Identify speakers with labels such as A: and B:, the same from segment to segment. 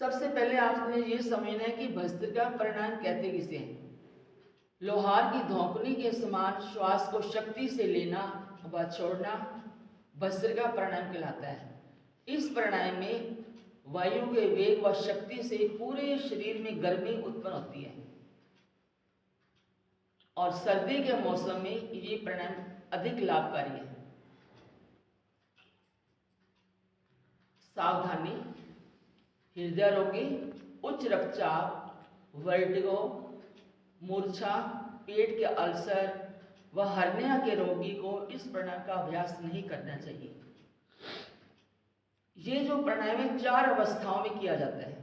A: सबसे पहले आपने ये समझना है कि भस्त्रिका प्राणायाम कहते किसे हैं। लोहार की धौंकनी के समान श्वास को शक्ति से लेना व छोड़ना भस्त्रिका प्राणायाम कहलाता है। इस प्राणायाम में वायु के वेग व शक्ति से पूरे शरीर में गर्मी उत्पन्न होती है और सर्दी के मौसम में ये प्राणायाम अधिक लाभकारी है। सावधानी: हृदय रोगी, उच्च रक्तचाप, वर्टिगो, मूर्छा, पेट के अल्सर व हर्निया के रोगी को इस प्राणायाम का अभ्यास नहीं करना चाहिए। ये जो प्राणायाम है 4 अवस्थाओं में किया जाता है।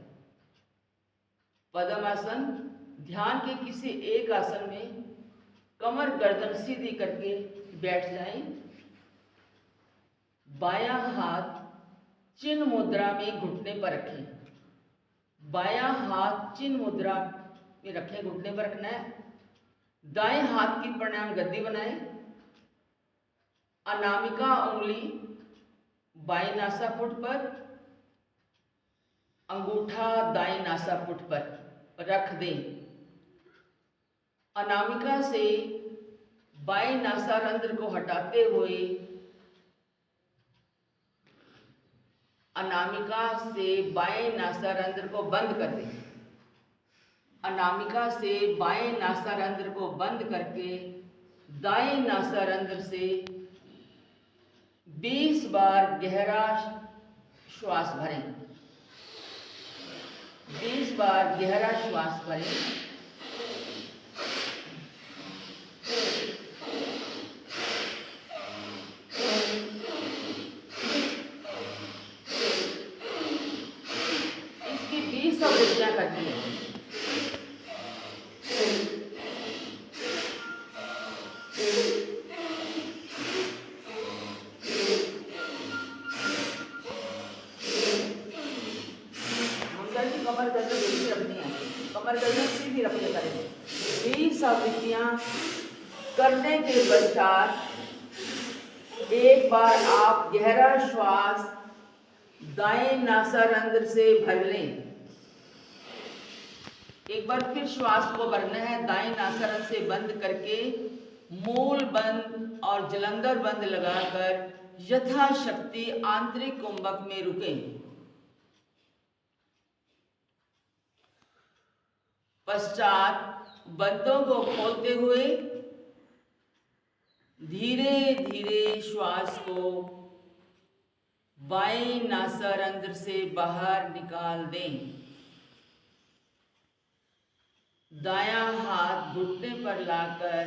A: पद्मासन: ध्यान के किसी एक आसन में कमर गर्दन सीधी करके बैठ जाएं। बायां हाथ चिन्ह मुद्रा में घुटने पर रखें। बायां हाथ चिन्ह मुद्रा में रखें, घुटने पर रखना है। दाएं हाथ की प्राणायाम गद्दी बनाएं। अनामिका उंगली बाएं नासापुट पर, अंगूठा दाएं नासापुट पर रख दें। अनामिका से बाएं नासारंध्र को हटाते हुए अनामिका से बाएं नासारंध्र को बंद कर दें। अनामिका से बाएं नासारंध्र को बंद करके दाएं नासारंध्र से 20 बार गहरा श्वास भरें। 20 बार गहरा श्वास भरें। इसकी 20 आवृत्तियां करती हैं। कमर गर्दन सीधी रखनी है, कमर गर्दन सीधी रखने करें। 20 आवृत्तियां करने के पश्चात एक बार आप गहरा श्वास दाएं नासारंध्र से भर लें। एक बार फिर श्वास को भरना है, दाएं नासारंध्र से बंद करके मूल बंद और जलंधर बंद लगाकर यथाशक्ति आंतरिक कुंभक में रुकें। पश्चात बंदों को खोलते हुए धीरे धीरे श्वास को बाएं नासारंध्र से बाहर निकाल दें। दायां हाथ घुटने पर लाकर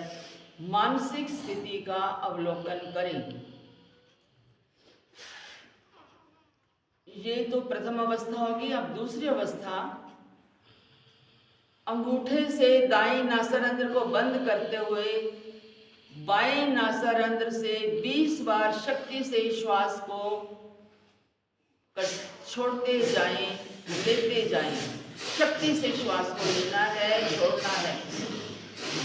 A: मानसिक स्थिति का अवलोकन करें। ये तो प्रथम अवस्था होगी। अब दूसरी अवस्था, अंगूठे से दाएं नासारंध्र को बंद करते हुए बाएं नासारंध्र से 20 बार शक्ति से श्वास को छोड़ते जाएं, लेते जाएं। शक्ति से श्वास को लेना है, छोड़ना है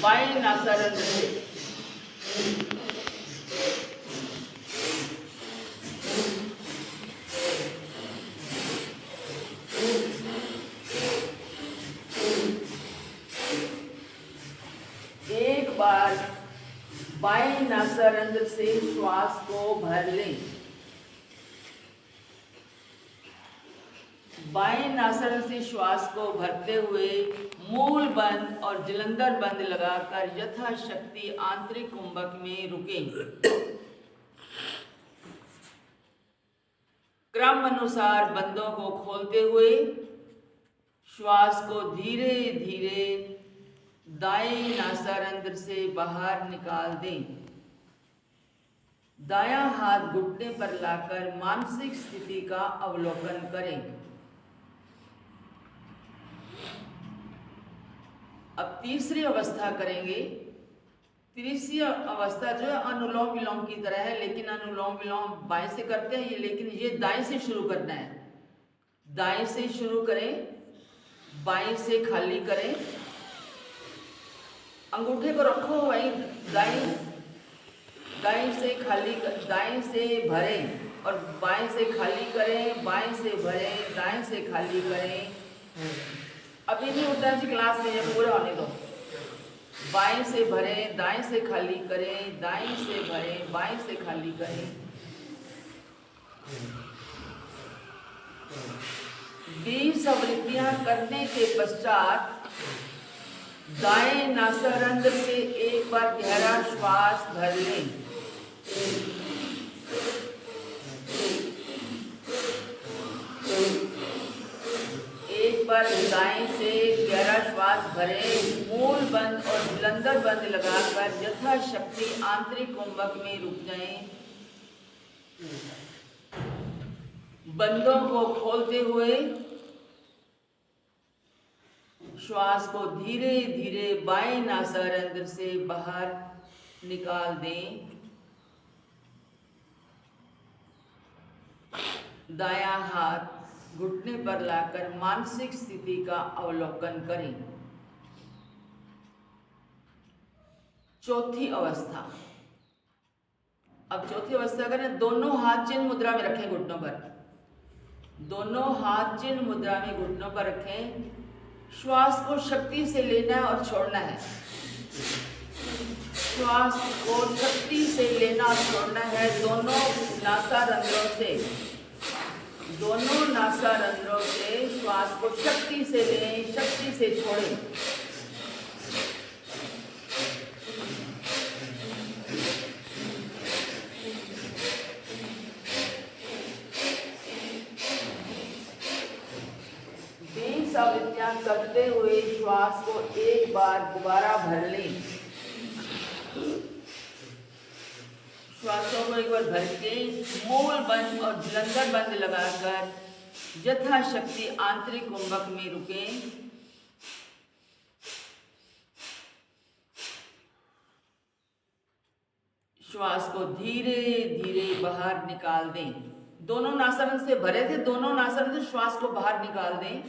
A: बाएं नासारंध्र से। एक बार बाएं नासारंध्र से श्वास को भर लें। बाएं नासारंध्र से श्वास को भरते हुए मूल बंद और जलंधर बंद लगाकर यथाशक्ति आंतरिक कुंभक में रुकें। क्रम अनुसार बंदों को खोलते हुए श्वास को धीरे धीरे दाएं नासारंध्र से बाहर निकाल दें। दायां हाथ घुटने पर लाकर मानसिक स्थिति का अवलोकन करें। अब तीसरी अवस्था करेंगे। तीसरी अवस्था जो है अनुलोम विलोम की तरह है, लेकिन अनुलोम विलोम बाएं से करते हैं, लेकिन ये दाएं से शुरू करना है। दाएं से शुरू करें, बाएं से खाली करें। अंगूठे को रखो वहीं दाएं से खाली, दाएं से भरें और बाएं से खाली करें, बाएं से भरें, दाएं से खाली करें। अभी नहीं होता है जी, क्लास में ये पूरा होने दो। बाएं से भरें, दाएं से खाली करें, दाएं से भरें, बाएं से खाली करें। 20 आवृत्तियां करने के पश्चात दाएं नासारंध्र से एक बार गहरा श्वास भर लें। एक बार दाएं से गहरा श्वास भरें, मूल बंद और बुलंदर बंद लगाकर यथाशक्ति आंतरिक कुंभक में रुक जाएं। बंदों को खोलते हुए श्वास को धीरे धीरे बाएं नासारंध्र से बाहर निकाल दें। दायां हाथ घुटने पर लाकर मानसिक स्थिति का अवलोकन करें। चौथी अवस्था। अब चौथी अवस्था करें, दोनों हाथ चिन्ह मुद्रा में रखें घुटनों पर। दोनों हाथ चिन्ह मुद्रा में घुटनों पर रखें। श्वास को शक्ति से लेना और छोड़ना है। श्वास को शक्ति से लेना और छोड़ना है। दोनों नासारंध्रों से, दोनों नासारंध्रों से श्वास को शक्ति से लें, शक्ति से छोड़ें। आवृत्तियां करते हुए श्वास को एक बार दोबारा भर लें। श्वासों को एक बार भर के मूल बंद और बुलंदर बंद लगाकर यथाशक्ति आंतरिक कुंभक में रुकें। श्वास को धीरे धीरे बाहर निकाल दें। दोनों नासारंध्र से भरे थे, दोनों नासारंध्र से श्वास को बाहर निकाल दें।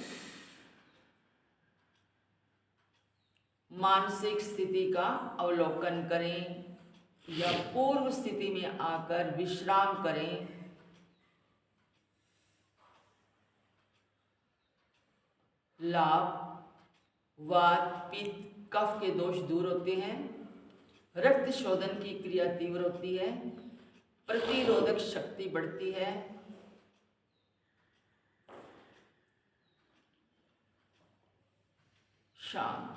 A: मानसिक स्थिति का अवलोकन करें या पूर्व स्थिति में आकर विश्राम करें। लाभ, वात, पित्त, कफ के दोष दूर होते हैं। रक्त शोधन की क्रिया तीव्र होती है। प्रतिरोधक शक्ति बढ़ती है। शांत।